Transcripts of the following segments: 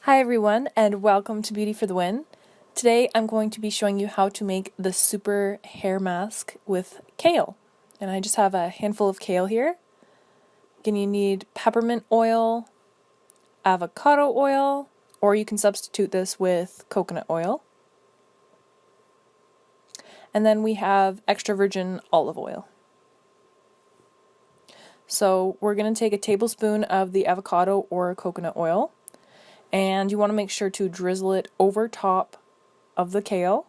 Hi everyone, and welcome to Beauty for the Win. Today I'm going to be showing you how to make the super hair mask with kale. And I just have a handful of kale here. Again, you need peppermint oil, avocado oil, or you can substitute this with coconut oil. And then we have extra virgin olive oil. So we're going to take a tablespoon of the avocado or coconut oil, and you want to make sure to drizzle it over top of the kale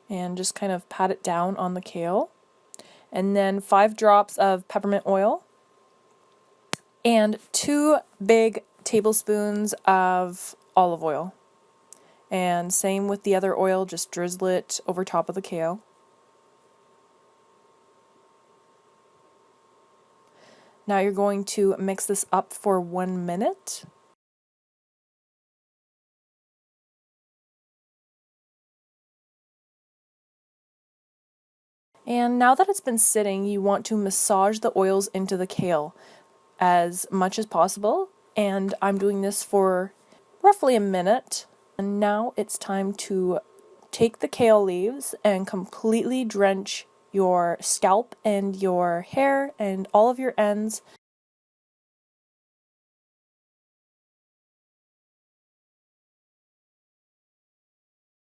and just kind of pat it down on the kale. And then 5 drops of peppermint oil and 2 big tablespoons of olive oil. And same with the other oil, just drizzle it over top of the kale. Now you're going to mix this up for 1 minute. And now that it's been sitting, you want to massage the oils into the kale as much as possible. And I'm doing this for roughly a minute. And now it's time to take the kale leaves and completely drench your scalp and your hair and all of your ends